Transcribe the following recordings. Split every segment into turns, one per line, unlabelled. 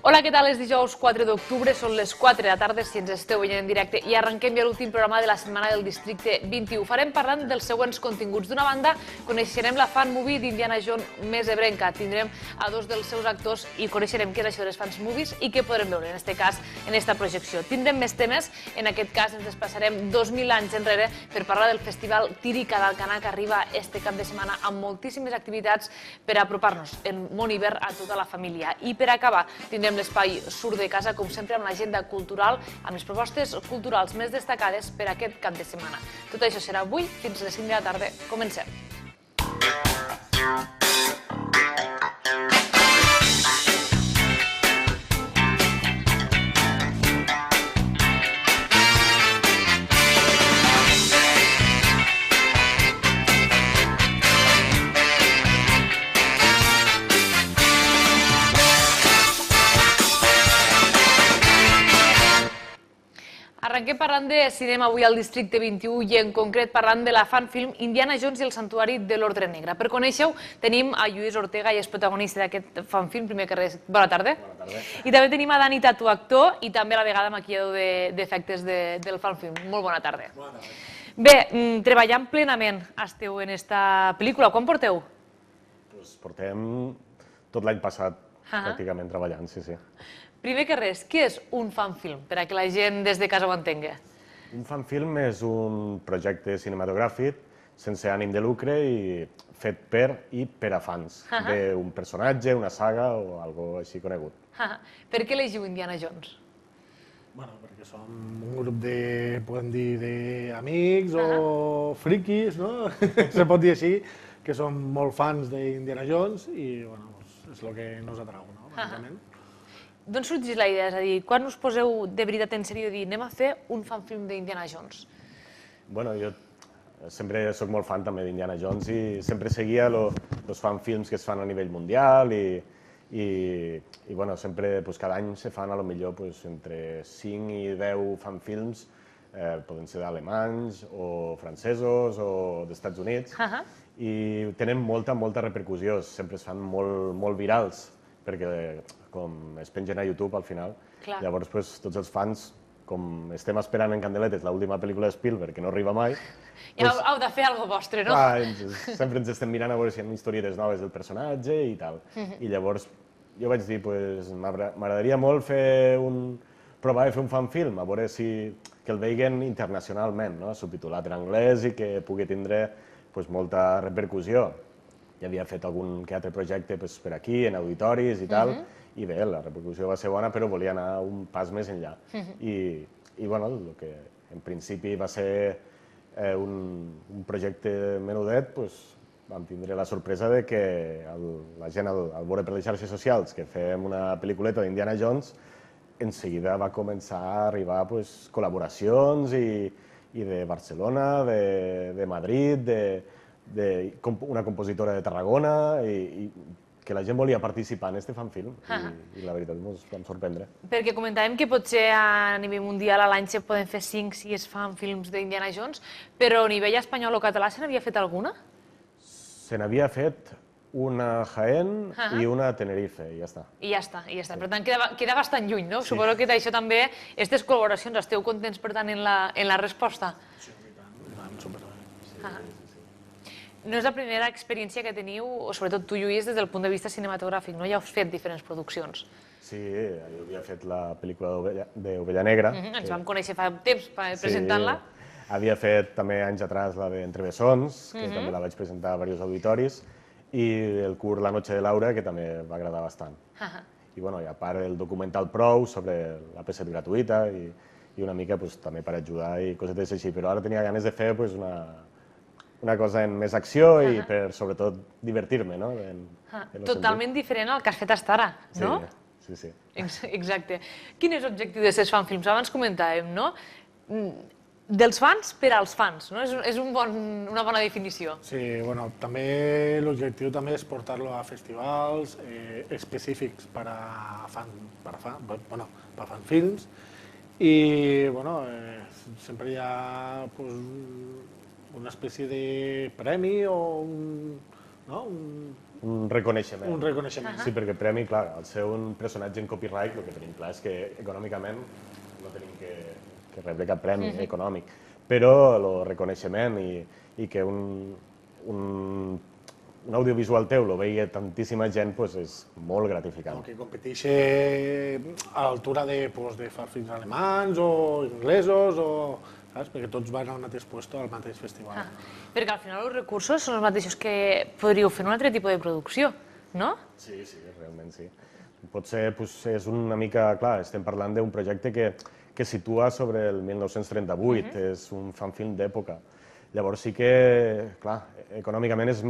Hola, què tal? És dijous 4 d'octubre, són les 4 de la tarda si ens esteu veient en directe i arrenquem ja l'últim programa de la setmana del Districte 21. Farem parlant dels següents continguts. D'una banda, coneixerem la fan movie d'Indiana Jones més ebrenca. Tindrem a dos dels seus actors i coneixerem què és això de les fans movies i què podrem veure, en aquest cas, en aquesta projecció. Tindrem més temes, en aquest cas ens desplaçarem 2000 anys enrere per parlar del Festival Tírica d'Alcanar que arriba este cap de setmana amb moltíssimes activitats per apropar-nos en món hivern a tota la família. I per acabar, tindrem l'espai Surt de casa, com sempre, amb l'agenda cultural, amb les propostes culturals més destacades per aquest cap de setmana. Tot això serà avui, fins a les 5 de la tarda. Comencem. Arrenquem parlant de cinema avui al Districte 21 i en concret parlant de la fan film Indiana Jones i el Santuari de l'Ordre Negre. Per conèixer-ho tenim a Lluís Ortega i és protagonista d'aquest fan film. Primer que res, bona tarda.
Bona tarda.
I també tenim a Dani Tatu, actor, i també a la vegada maquillador d'efectes del fan film. Molt bona tarda.
Bona tarda.
Bé, treballant plenament esteu en esta pel·lícula. Quan porteu?
Portem tot l'any passat pràcticament treballant, sí.
Primer que res, què és un fan film, per a que la gent des de casa ho entengui?
Un fan film és un projecte cinematogràfic sense ànim de lucre i fet per i per a fans d'un personatge, una saga o algo així conegut.
Per què elegiu Indiana Jones?
Bueno, perquè som un grup de, podem dir, d'amics o friquis, no? Se pot dir així, que som molt fans d'Indiana Jones i, bueno, és el que ens atrau, no? Bàsicament.
D'on sorgeix la idea? És a dir, quan us poseu de veritat en sèrio de dir anem a fer un fan film d'Indiana Jones?
Bueno, jo sempre soc molt fan també d'Indiana Jones i sempre seguia els fan films que es fan a nivell mundial i bueno, sempre cada any se fan a lo millor entre 5 i 10 fan films, poden ser alemanys o francesos o d'Estats Units i tenen molta repercussió, sempre es fan molt virals perquè com es pengen a YouTube al final, llavors tots els fans, com estem esperant en candeletes l'última pel·lícula de Spielberg, que no arriba mai...
Ja heu de fer alguna cosa vostre, no?
Sempre ens estem mirant a veure si hi ha historietes noves del personatge i tal. I llavors jo vaig dir, m'agradaria molt provar de fer un fan film, a veure que el veiguen internacionalment, subtitulat en anglès i que pugui tindre molta repercussió. Ja havia fet algun que altre projecte per aquí, en auditoris i tal, i bé, la repercussió va ser bona, però volia anar un pas més enllà. I bueno, el que en principi va ser un projecte menudet, vam tindre la sorpresa de que la gent, al veure per les xarxes socials que fem una pel·lículeta d'Indiana Jones, en seguida va començar a arribar col·laboracions i de Barcelona, de Madrid, una compositora de Tarragona i que la gent volia participar en aquest fan film i la veritat ens vam sorprendre.
Perquè comentàvem que potser a nivell mundial a l'any se poden fer 5-6 fan films d'Indiana Jones, però a nivell espanyol o català se n'havia fet alguna?
Se n'havia fet una a Jaén i una a Tenerife, i ja està.
I ja està. Per tant, queda bastant lluny, no? Suposo que d'això també, aquestes col·laboracions, esteu contents, per tant, en la resposta?
Sí, i tant, superbé.
No és la primera experiència que teniu, o sobretot tu, Lluís, des del punt de vista cinematogràfic, no? Ja heu fet diferents produccions.
Sí, jo havia fet la pel·lícula d'Ovella Negra.
Ens vam conèixer fa temps presentant-la.
Havia fet també anys atrás la d'Entre Bessons, que també la vaig presentar a diversos auditoris, i el curt La noche de Laura, que també va agradar bastant. I a part el documental Prou sobre la PSET gratuïta i una mica també per ajudar i cosetes així, però ara tenia ganes de fer una cosa en més acció i per, sobretot, divertir-me, no?
Totalment diferent al que has fet fins ara, no?
Sí.
Exacte. Quin és l'objectiu d'aquests fan films? Abans comentàvem, no? Dels fans per als fans, no? És una bona definició.
Sí, bueno, també l'objectiu també és portar-lo a festivals específics per a fan films i, bueno, sempre hi ha una espècie de premi o no?
Un reconeixement.
Un reconeixement.
Sí, perquè premi, clar, al ser un personatge en copyright, el que tenim clar és que econòmicament no tenim que rebre cap premi econòmic, però el reconeixement i que un audiovisual teu lo veia tantíssima gent, pues, és molt gratificant.
Que competeixi a l'altura de fanfilms alemans o inglesos, saps? Perquè tots van al mateix lloc, al mateix festival.
Perquè al final els recursos són els mateixos que podríeu fer un altre tipus de producció, no?
Sí, realment sí. Potser és una mica, clar, estem parlant d'un projecte que situa sobre el 1938, és un fanfilm d'època. Llavors sí que, clar, econòmicament és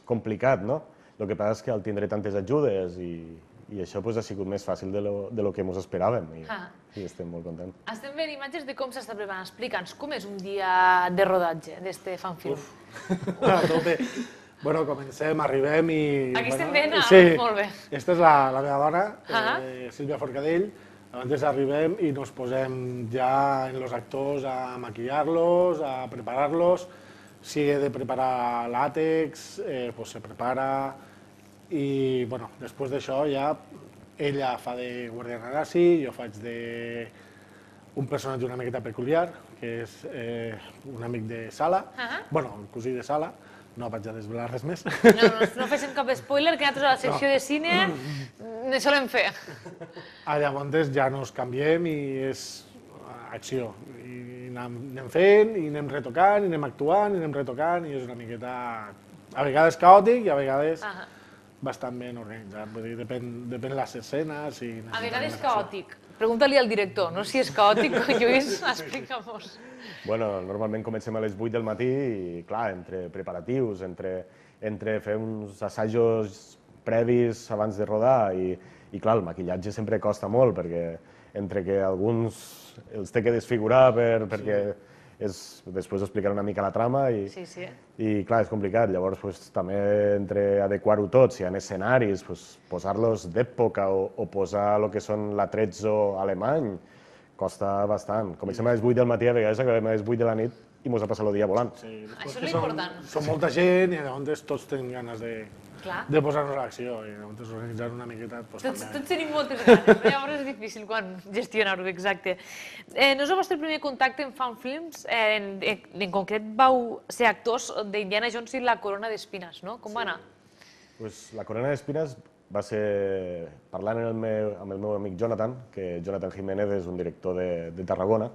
complicat, no? El que passa és que al tindre tantes ajudes i això ha sigut més fàcil de lo que ens esperàvem i estem molt contents.
Estem veient imatges de com s'està preparant. Explica'ns, com és un dia de rodatge d'este fanfilm?
A tope. Bueno, comencem, arribem i...
Aquí estem veient, molt bé.
Esta és la meva dona, Sílvia Forcadell. Abans arribem i nos posem ja en los actors a maquillar-los, a preparar-los. Si he de preparar làtex, pues se prepara. I bueno, després d'això ja ella fa de guàrdia nazi, jo faig d'un personatge una miqueta peculiar, que és un amic de Sala, bueno, el cosí de Sala, no vaig a desvelar res més.
No féssim cap spoiler, que nosaltres a la secció de cine ne solem fer.
Llavors ja nos canviem i és acció. I anem fent, i anem retocant, i anem actuant, i anem retocant, i és una miqueta a vegades caòtic i a vegades bastant ben organitzat. Vull dir, depèn les escenes.
A vegades caòtic. Pregunta-li al director, no si és caòtic, Lluís, explica-mos.
Bueno, normalment comencem a les 8 del matí i, clar, entre preparatius, entre fer uns assajos previs abans de rodar i clar, el maquillatge sempre costa molt perquè entre que alguns els té que desfigurar perquè després explicar una mica la trama i clar, és complicat. Llavors també entre adequar-ho tot, si hi ha escenaris, posar-los d'època o posar el que són l'atrezzo alemany, costa bastant. Comencem a les 8 del matí, a vegades acabem a les 8 de la nit i ens ha passat el dia volant.
Això és l'important.
Som molta gent i llavors tots tenim ganes de posar-nos a l'acció i llavors organitzar una miqueta...
Tots tenim moltes ganes, però llavors és difícil quan gestionar-ho, exacte. No és el vostre primer contacte amb fanfilms, en concret vau ser actors d'Indiana Jones i la Corona d'Espines, no? Com va anar?
La Corona d'Espines va ser parlant amb el meu amic Jonathan, que Jonathan Jiménez és un director de Tarragona,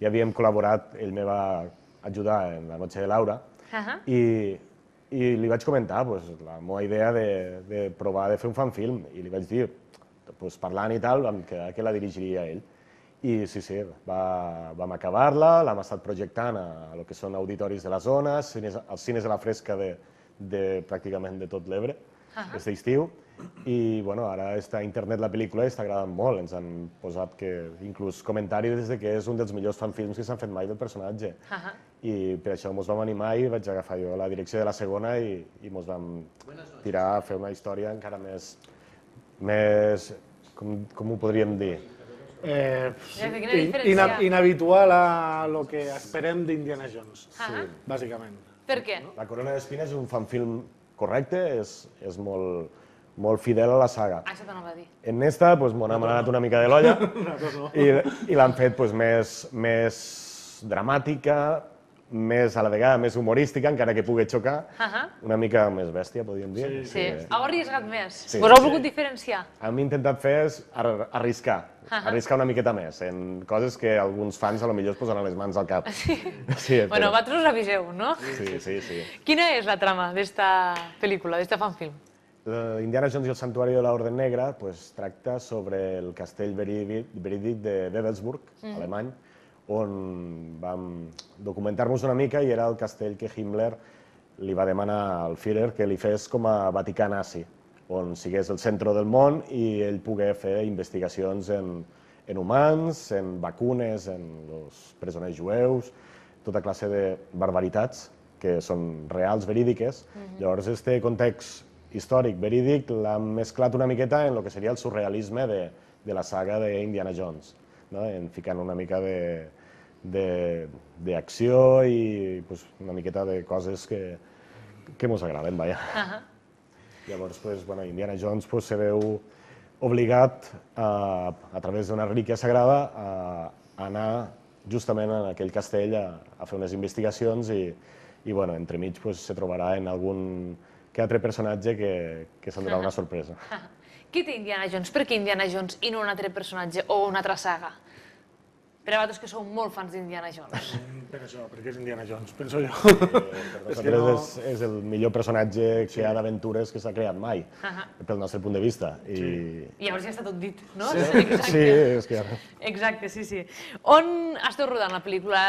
i havíem col·laborat, ell me va ajudar en La noche de Laura, i li vaig comentar la meva idea de provar de fer un fanfilm, i li vaig dir, parlant i tal, vam quedar que la dirigiria ell. I sí, vam acabar-la, l'hem estat projectant a lo que són auditoris de la zona, als cines de la Fresca pràcticament de tot l'Ebre, aquest estiu, i ara està a internet la pel·lícula i està agradant molt. Ens han posat inclús comentaris que és un dels millors fanfilms que s'han fet mai del personatge. I per això ens vam animar i vaig agafar jo la direcció de la segona i ens vam tirar a fer una història encara més... com ho podríem dir?
Inhabitual a lo que esperem d'Indiana Jones, bàsicament.
Per què?
La Corona d'Espines és un fanfilm correcte, és molt fidel a la saga.
Això t'anava a dir.
En esta m'han anat una mica de l'olla i l'han fet més dramàtica, més a la vegada més humorística, encara que pugui xocar, una mica més bèstia, podríem dir.
Sí, heu arriesgat més. Vos heu volgut diferenciar?
Hem intentat fer arriscar una miqueta més, en coses que alguns fans potser es posaran les mans al cap.
Bueno, vosaltres us aviseu, no?
Sí.
Quina és la trama d'esta pel·lícula, d'esta fanfilm?
Indiana Jones i el Santuari de l'Orden Negra tracta sobre el castell verídic de Wewelsburg, alemany, on vam documentar-nos una mica i era el castell que Himmler li va demanar al Führer que li fes com a Vaticà nazi, on sigués el centre del món i ell pogués fer investigacions en humans, en vacunes, en els presoners jueus, tota classe de barbaritats que són reals, verídiques. Llavors, aquest context històric, verídic, l'han mesclat una miqueta en el que seria el surrealisme de la saga d'Indiana Jones, en ficant una mica d'acció i una miqueta de coses que ens agraden, vaja. Llavors, Indiana Jones se veu obligat, a través d'una relíquia sagrada, a anar justament en aquell castell a fer unes investigacions i entremig se trobarà en algun que altre personatge que s'endurà una sorpresa.
Qui té Indiana Jones? Per què Indiana Jones i no un altre personatge o una altra saga? Per a vosaltres que sou molt fans d'Indiana Jones.
Per això, perquè és Indiana Jones, penso jo.
Per nosaltres és el millor personatge que hi ha d'aventures que s'ha creat mai, pel nostre punt de vista.
I llavors ja està tot dit, no?
Sí, és que...
Exacte, sí. On esteu rodant la pel·lícula?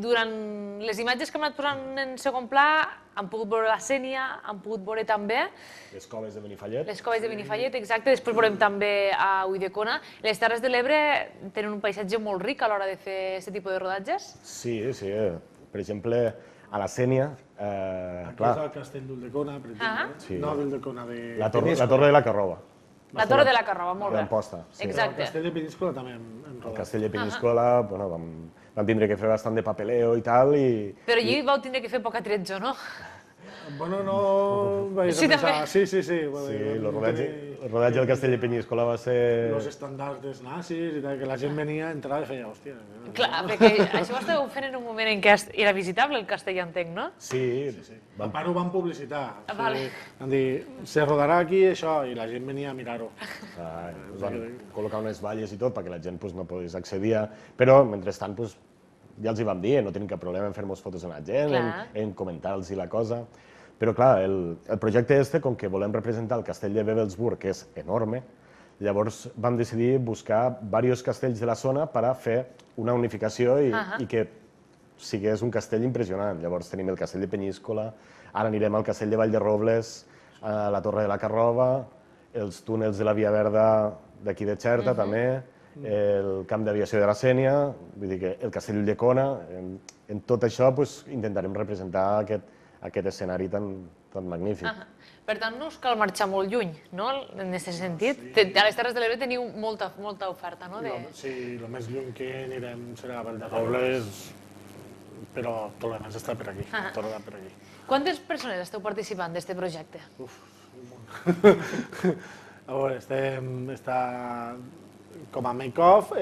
Durant les imatges que hem anat posant en segon pla, han pogut veure la Sénia, han pogut veure també
les coves de Benifallet.
Les coves de Benifallet, exacte. Després veurem també a Ulldecona. Les Terres de l'Ebre tenen un paisatge molt ric a l'hora de fer aquest tipus de rodatges?
Sí. Per exemple, a la Sénia...
Aquí és el castell d'Ulldecona, per exemple. No d'Ulldecona, de...
La Torre de la Carrova.
La Torre de la Carrova, molt bé.
D'Amposta.
Exacte.
El castell de Peníscola també hem rodat.
El castell de Peníscola, vam tindre que fer bastant de papeleo i tal.
Però allí vau tindre que fer poc atretzo, no?
Bueno, no vaig a pensar... Sí.
El rodatge del castell de Peníscola va ser...
Los estàndards dels nazis i tal, que la gent venia, entrava i feia, hòstia...
Clar, perquè això ho estàveu fent en un moment en què era visitable el castell, entenc, no?
Sí.
A part ho van publicitar.
Vale.
Van dir, se rodarà aquí això, i la gent venia a mirar-ho.
Van col·locar unes valles i tot perquè la gent no pogués accedir, però mentrestant ja els hi vam dir, no tenim cap problema en fer-nos fotos amb la gent, en comentar-los la cosa. Però clar, el projecte com que volem representar el castell de Wewelsburg, que és enorme, llavors vam decidir buscar diversos castells de la zona per a fer una unificació i que sigués un castell impressionant. Llavors tenim el castell de Peníscola, ara anirem al castell de Vallderobles, a la Torre de la Carrova, els túnels de la Via Verda d'aquí de Xerta també, el camp d'aviació de la Sénia, vull dir que el castell d'Ulldecona, en tot això intentarem representar aquest escenari tan magnífic.
Per tant, no us cal marxar molt lluny, no?, en aquest sentit. A les Terres de l'Ebre teniu molta oferta, no?
Sí, el més lluny que anirem serà a Vallderobles, però tot el més està per aquí, tot rodat per aquí.
Quantes persones esteu participant d'aquest projecte?
Un munt. A veure, està com a make-off,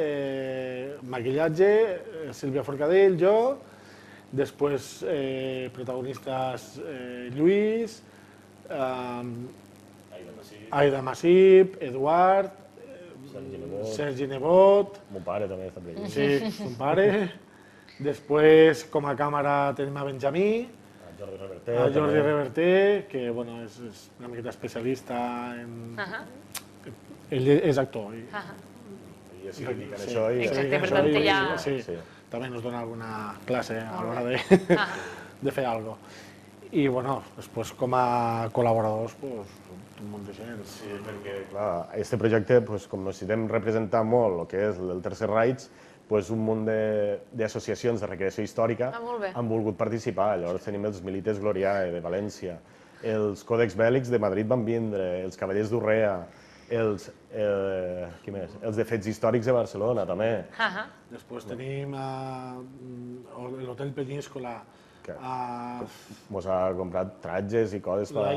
maquillatge, Sílvia Forcadell, jo, després protagonistes Lluís, Aida Masip, Eduard, Sergi Nebot...
Mon pare també està per allà.
Sí, mon pare. Després, com a càmera, tenim a Benjamí, a Jordi Reverter, que és una miqueta especialista en... Ell és actor.
I es dedica a això.
Exacte, per tant ja...
Sí, també ens dona alguna classe a l'hora de fer alguna cosa. I, després com a col·laboradors, un munt de gent.
Sí, perquè, clar, aquest projecte, com necessitem representar molt el que és el Tercer Reich, un munt d'associacions de recreació històrica han volgut participar. Llavors tenim els Milites Gloriae de València, els Còdex Bèl·lics de Madrid van vindre, els Cavallers d'Urrea, els de Fets Històrics de Barcelona, també.
Després tenim l'Hotel Peníscola.
Mos ha comprat tratges i coses.
La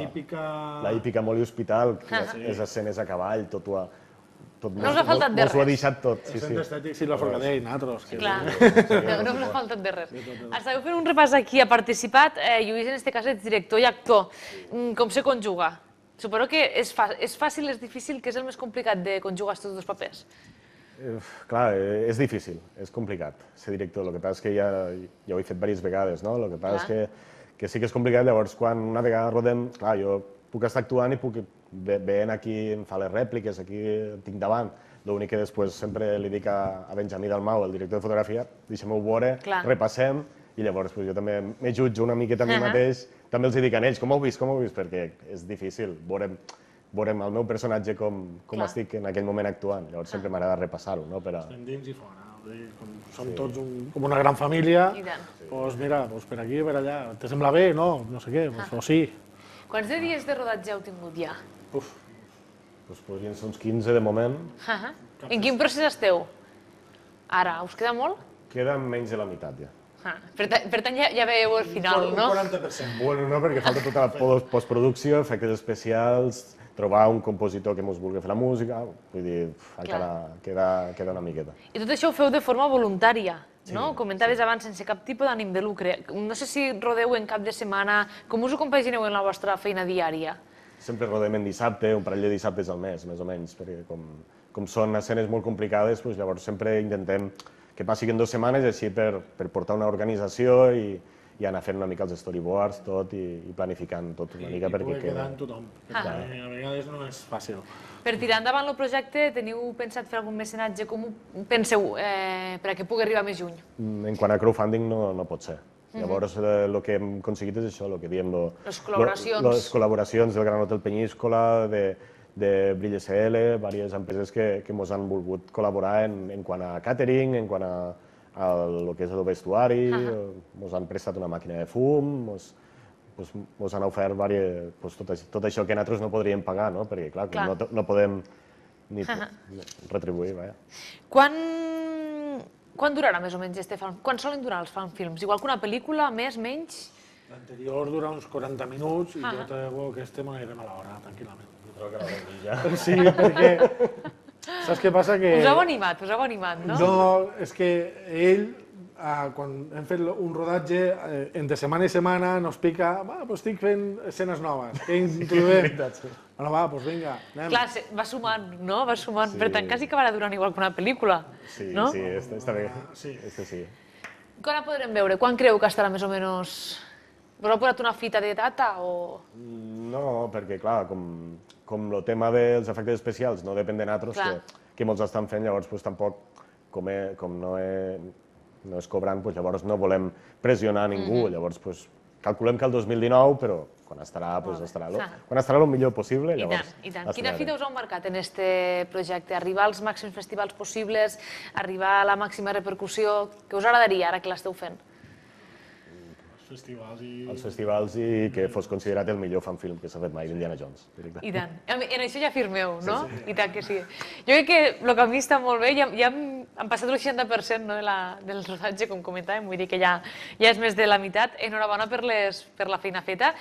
hípica Moli Hospital, les escenes a cavall, tot ho ha...
No us ha faltat de res.
Mos ho ha deixat tot.
El centre estètic Sílvia Forcadell, nosaltres.
Clar, no us ha faltat de res. Estàveu fent un repàs aquí, ha participat, Lluís en aquest cas és director i actor. Com se conjuga? Suposo que és fàcil, és difícil, que és el més complicat de conjugar aquests dos papers?
Clar, és difícil, és complicat ser director. El que passa és que ja ho he fet diverses vegades, no? El que passa és que sí que és complicat. Llavors, quan una vegada rodem, clar, jo puc estar actuant i puc veient aquí, em fa les rèpliques, aquí em tinc davant. L'únic que després sempre li dic a Benjamí Dalmau, el director de fotografia, deixem-ho veure, repassem, i llavors jo també me jutjo una miqueta a mi mateix. També els dic a ells, com ho heu vist? Perquè és difícil, veurem el meu personatge com estic en aquell moment actuant. Llavors sempre m'agrada repassar-ho, no?
Estem dins i fora. Som tots com una gran família. Doncs mira, per aquí, per allà. Te sembla bé? No? No sé què, o sí.
Quants de dies de rodatge heu tingut ja?
Podrien ser uns 15 de moment.
En quin procés esteu? Ara, us queda molt?
Queda menys de la meitat, ja.
Per tant, ja veieu el final, no?
Un 40%.
Bueno, no, perquè falta tota la postproducció, efectes especials, trobar un compositor que mos vulgui fer la música, vull dir, encara queda una miqueta.
I tot això ho feu de forma voluntària, no? Comentaves abans, sense cap tipus d'ànim de lucre. No sé si rodeu en cap de setmana, com us ho compagineu en la vostra feina diària?
Sempre rodem en dissabte, un parell de dissabtes al mes, més o menys, perquè com són escenes molt complicades, llavors sempre intentem que passi en 2 setmanes, així per portar una organització i anar fent una mica els storyboards, tot, i planificant tot una mica perquè
poder quedar amb tothom, perquè a vegades no és fàcil.
Per tirar endavant el projecte, teniu pensat fer algun mecenatge? Com ho penseu perquè pugui arribar més lluny?
En quant a crowdfunding no pot ser. Llavors, el que hem aconseguit és això, el que diem...
Les col·laboracions.
Les col·laboracions del Gran Hotel Penyíscola, de Brill SL, diverses empreses que ens han volgut col·laborar en quant a catering, en quant a lo que és el vestuari, ens han prestat una màquina de fum, ens han ofert tot això que nosaltres no podríem pagar, no? Perquè, clar, no podem ni retribuir, vaja.
Quan durarà més o menys este fan? Quan solen durar els fanfilms? Igual que una pel·lícula, més, menys?
L'anterior dura uns 40 minuts i jo trobo que este m'anirem a l'hora, tranquil·lament.
Trobo que l'haurem ja.
Sí, perquè... Saps què passa? Que...
Us heu animat, no?
No, és que ell, quan hem fet un rodatge, entre setmana i setmana nos pica, estic fent escenes noves, què introduïm? Bueno, doncs vinga, anem.
Clar, va sumant, no? Va sumant. Per tant, quasi acabarà durant igual que una pel·lícula, no?
Sí, està bé. Sí.
Quan la podrem veure? Quan creu que estarà més o menys... Us heu posat una fita de data o...?
No, perquè, clar, com el tema dels efectes especials no depèn de nosaltres, que molts estan fent, llavors tampoc, com no és cobrant, llavors no volem pressionar ningú, llavors calculem que el 2019, però quan estarà el millor possible, llavors...
I tant. Quina fita us heu marcat en aquest projecte? Arribar als màxims festivals possibles, arribar a la màxima repercussió? Què us agradaria ara que l'esteu fent?
Els
festivals i que fos considerat el millor fanfilm que s'ha fet mai d'Indiana Jones.
I tant. En això ja firmeu, no? I tant que sí. Jo crec que el camí està molt bé, ja hem passat el 60% del rodatge, com comentàvem, vull dir que ja és més de la meitat. Enhorabona per la feina feta.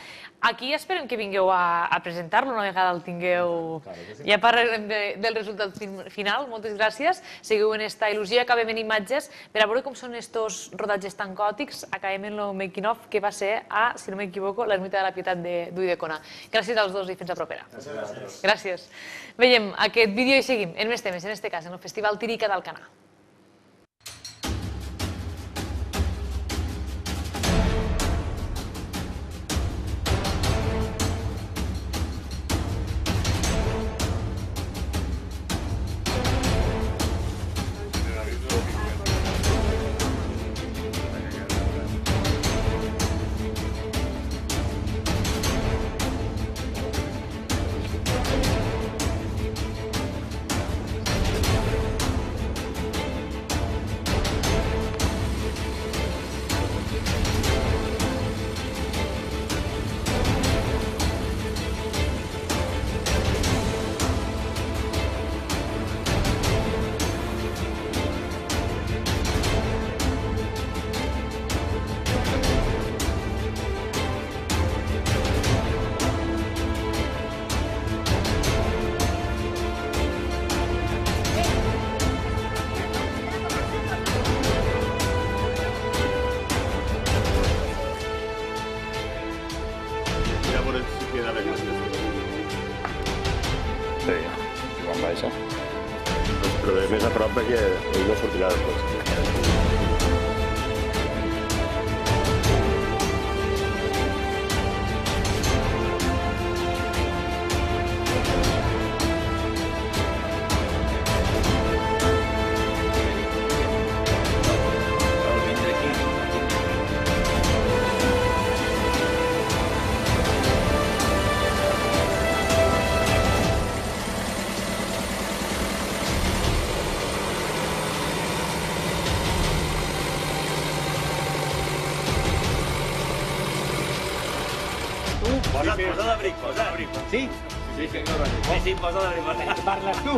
Aquí esperem que vingueu a presentar-lo una vegada el tingueu. Ja parlarem del resultat final. Moltes gràcies. Seguiu en esta il·lusió i acabem en imatges per a veure com són estos rodatges tan caòtics. Acabem en el making of que va ser a, si no m'equivoco, l'Ermita de la Pietat d'Ulldecona. Gràcies als dos i fins a propera. Gràcies. Veiem aquest vídeo i seguim en més temes, en aquest cas, en el Festival Tírica d'Alcanar. Però de més a prop perquè ell no sortirà després.
Posa l'abric, posa l'abric. Sí? Sí, posa l'abric. Parles tu?